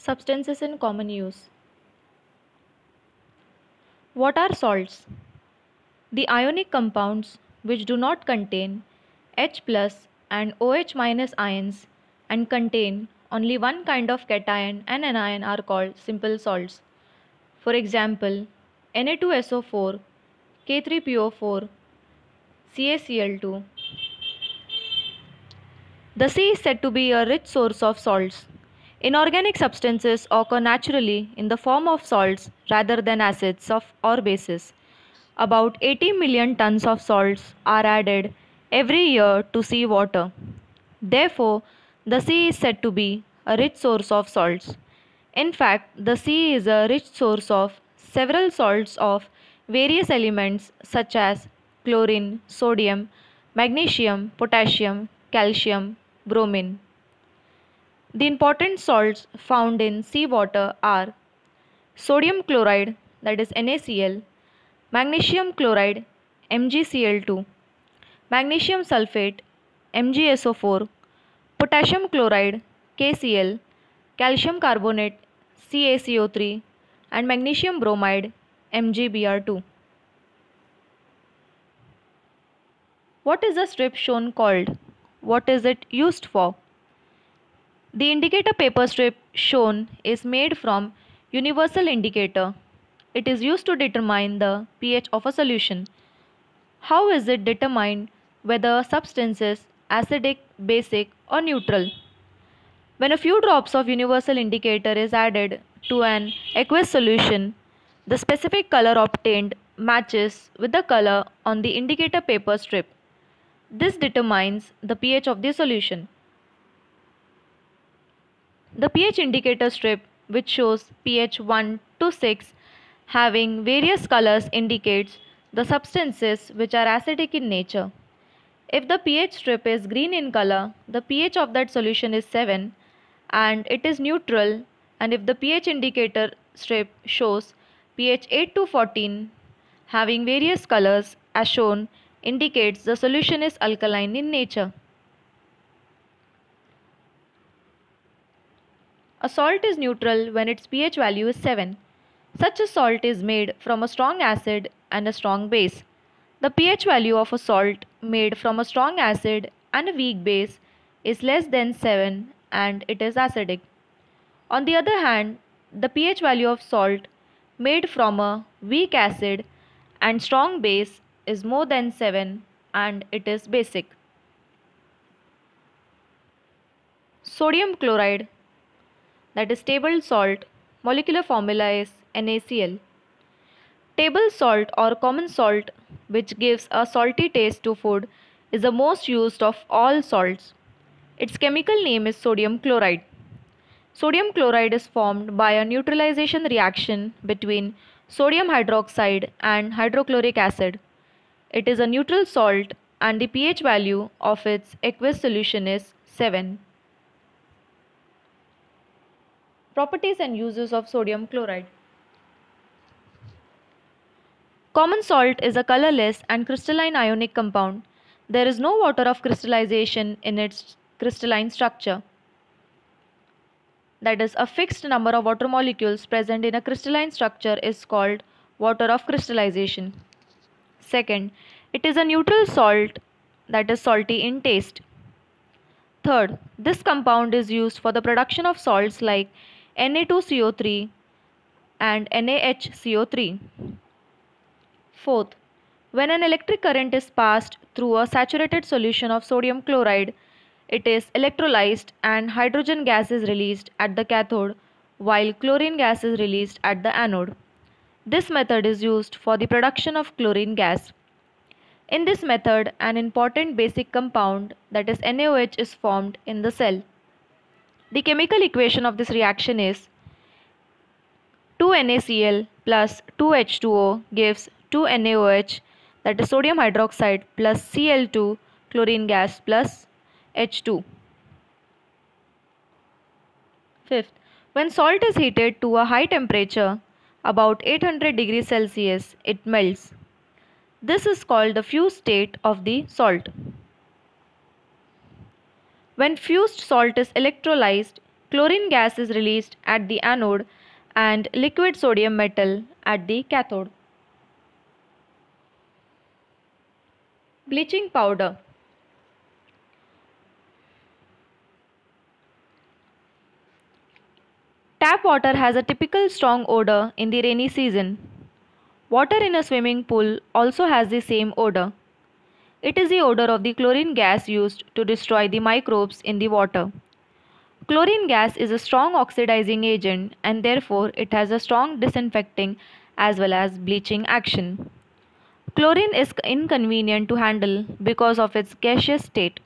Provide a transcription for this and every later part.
Substances in common use. What are salts? The ionic compounds which do not contain H plus and OH minus ions and contain only one kind of cation and anion are called simple salts. For example, Na2SO4, K3PO4, CaCl2. The sea is said to be a rich source of salts. Inorganic substances occur naturally in the form of salts rather than acids or bases. About 80 million tons of salts are added every year to sea water. Therefore, the sea is said to be a rich source of salts. In fact, the sea is a rich source of several salts of various elements such as chlorine, sodium, magnesium, potassium, calcium, bromine. The important salts found in seawater are sodium chloride, that is NaCl, magnesium chloride, MgCl2, magnesium sulfate, MgSO4, potassium chloride, KCl, calcium carbonate, CaCO3, and magnesium bromide, MgBr2. What is the strip shown called? What is it used for? The indicator paper strip shown is made from universal indicator. It is used to determine the pH of a solution. How is it determined whether a substance is acidic, basic, or neutral? When a few drops of universal indicator is added to an aqueous solution, the specific color obtained matches with the color on the indicator paper strip. This determines the pH of the solution. The pH indicator strip, which shows pH 1 to 6 having various colors, indicates the substances which are acidic in nature. If the pH strip is green in color, the pH of that solution is 7 and it is neutral, and if the pH indicator strip shows pH 8 to 14 having various colors as shown, indicates the solution is alkaline in nature. A salt is neutral when its pH value is 7. Such a salt is made from a strong acid and a strong base. The pH value of a salt made from a strong acid and a weak base is less than 7 and it is acidic. On the other hand, the pH value of salt made from a weak acid and strong base is more than 7 and it is basic. Sodium chloride, that is table salt, molecular formula is NaCl. Table salt or common salt, which gives a salty taste to food, is the most used of all salts. Its chemical name is sodium chloride. Sodium chloride is formed by a neutralization reaction between sodium hydroxide and hydrochloric acid. It is a neutral salt and the pH value of its aqueous solution is 7. Properties and uses of sodium chloride. Common salt is a colorless and crystalline ionic compound. There is no water of crystallization in its crystalline structure. That is, a fixed number of water molecules present in a crystalline structure is called water of crystallization. Second, it is a neutral salt, that is salty in taste. Third, this compound is used for the production of salts like Na2CO3 and NaHCO3. Fourth, when an electric current is passed through a saturated solution of sodium chloride, it is electrolyzed and hydrogen gas is released at the cathode while chlorine gas is released at the anode. This method is used for the production of chlorine gas. In this method, an important basic compound, that is NaOH, is formed in the cell. The chemical equation of this reaction is 2NaCl plus 2H2O gives 2NaOH, that is sodium hydroxide, plus Cl2 chlorine gas plus H2. Fifth, when salt is heated to a high temperature, about 800 degrees Celsius, it melts. This is called the fused state of the salt. When fused salt is electrolyzed, Chlorine gas is released at the anode and liquid sodium metal at the cathode. Bleaching powder. Tap water has a typical strong odor in the rainy season. Water in a swimming pool also has the same odor. It is the odor of the chlorine gas used to destroy the microbes in the water. Chlorine gas is a strong oxidizing agent and therefore it has a strong disinfecting as well as bleaching action. Chlorine is inconvenient to handle because of its gaseous state.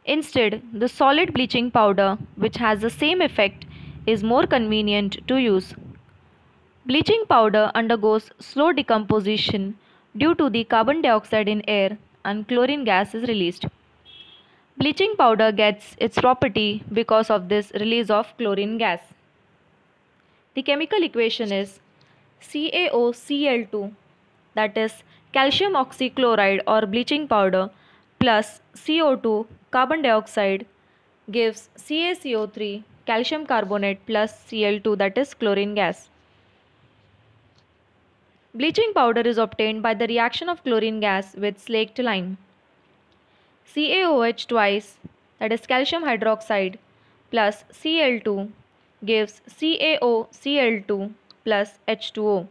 Instead, the solid bleaching powder, which has the same effect, is more convenient to use. Bleaching powder undergoes slow decomposition due to the carbon dioxide in air and chlorine gas is released. Bleaching powder gets its property because of this release of chlorine gas. The chemical equation is CaOCl2, that is calcium oxychloride or bleaching powder, plus CO2 carbon dioxide gives CaCO3 calcium carbonate plus Cl2, that is chlorine gas. Bleaching powder is obtained by the reaction of chlorine gas with slaked lime. CaOH twice, that is calcium hydroxide, plus Cl2 gives CaOCl2 plus H2O.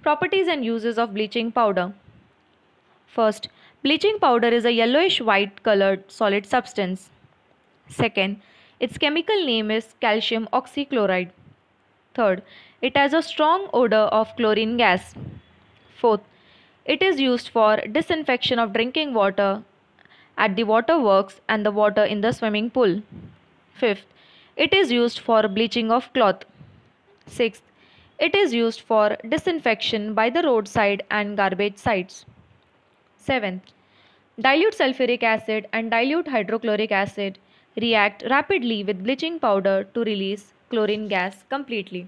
Properties and uses of bleaching powder. First, bleaching powder is a yellowish white colored solid substance. Second, its chemical name is calcium oxychloride. Third, it has a strong odor of chlorine gas. Fourth, it is used for disinfection of drinking water at the water works and the water in the swimming pool. Fifth, it is used for bleaching of cloth. Sixth, it is used for disinfection by the roadside and garbage sites. Seventh, dilute sulfuric acid and dilute hydrochloric acid react rapidly with bleaching powder to release chlorine gas completely.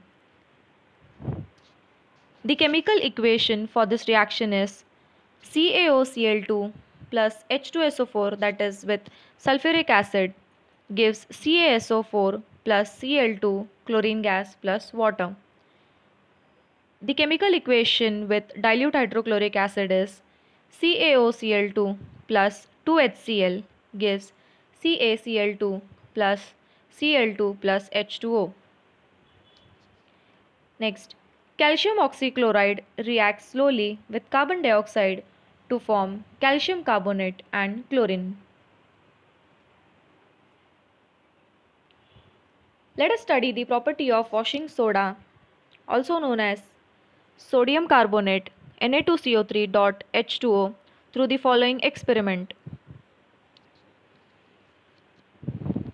The chemical equation for this reaction is CaOCl2 plus H2SO4, that is with sulfuric acid, gives CaSO4 plus Cl2 chlorine gas plus water. The chemical equation with dilute hydrochloric acid is CaOCl2 plus 2HCl gives CaCl2 plus Cl2 plus H2O. Next, calcium oxychloride reacts slowly with carbon dioxide to form calcium carbonate and chlorine. Let us study the property of washing soda, also known as sodium carbonate Na2CO3.H2O, through the following experiment.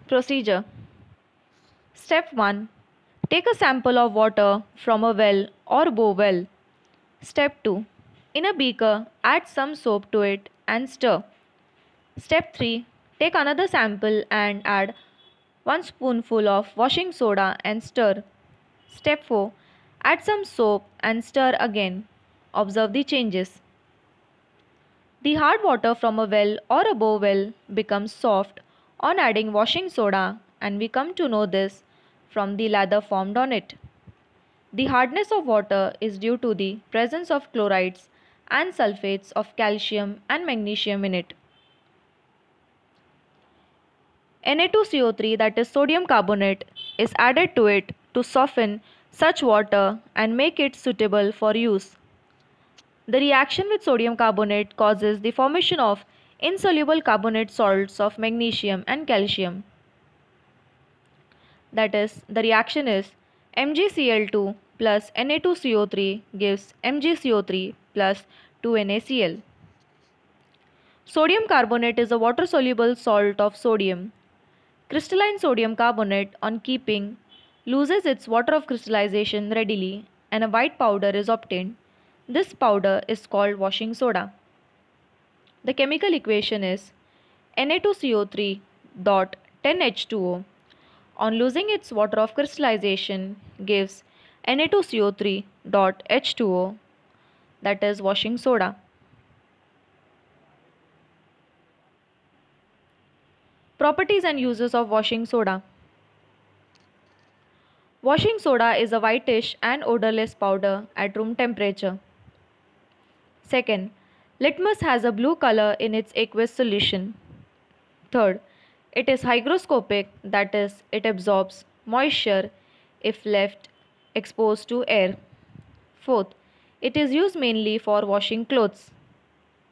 Procedure. Step 1. Take a sample of water from a well or bow well. Step 2. In a beaker, add some soap to it and stir. Step 3. Take another sample and add 1 spoonful of washing soda and stir. Step 4. Add some soap and stir again. Observe the changes. The hard water from a well or a bow well becomes soft on adding washing soda, and we come to know this from the lather formed on it. The hardness of water is due to the presence of chlorides and sulfates of calcium and magnesium in it. Na2CO3, that is sodium carbonate, is added to it to soften such water and make it suitable for use. The reaction with sodium carbonate causes the formation of insoluble carbonate salts of magnesium and calcium. That is, the reaction is MgCl2 plus Na2CO3 gives MgCO3 plus 2NaCl. Sodium carbonate is a water-soluble salt of sodium. Crystalline sodium carbonate, on keeping, loses its water of crystallization readily and a white powder is obtained. This powder is called washing soda. The chemical equation is Na2CO3 dot 10H2O. On losing its water of crystallization gives Na2CO3 dot H2O, that is washing soda. Properties and uses of washing soda. Washing soda is a whitish and odorless powder at room temperature. Second, litmus has a blue color in its aqueous solution. Third, it is hygroscopic, that is, it absorbs moisture if left exposed to air. Fourth, it is used mainly for washing clothes.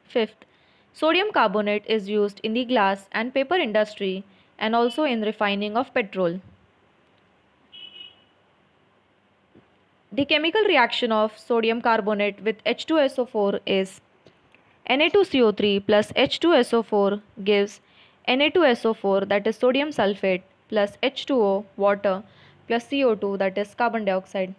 Fifth, sodium carbonate is used in the glass and paper industry and also in refining of petrol. The chemical reaction of sodium carbonate with H2SO4 is Na2CO3 plus H2SO4 gives Na2SO4, that is sodium sulfate, plus H2O water plus CO2, that is carbon dioxide.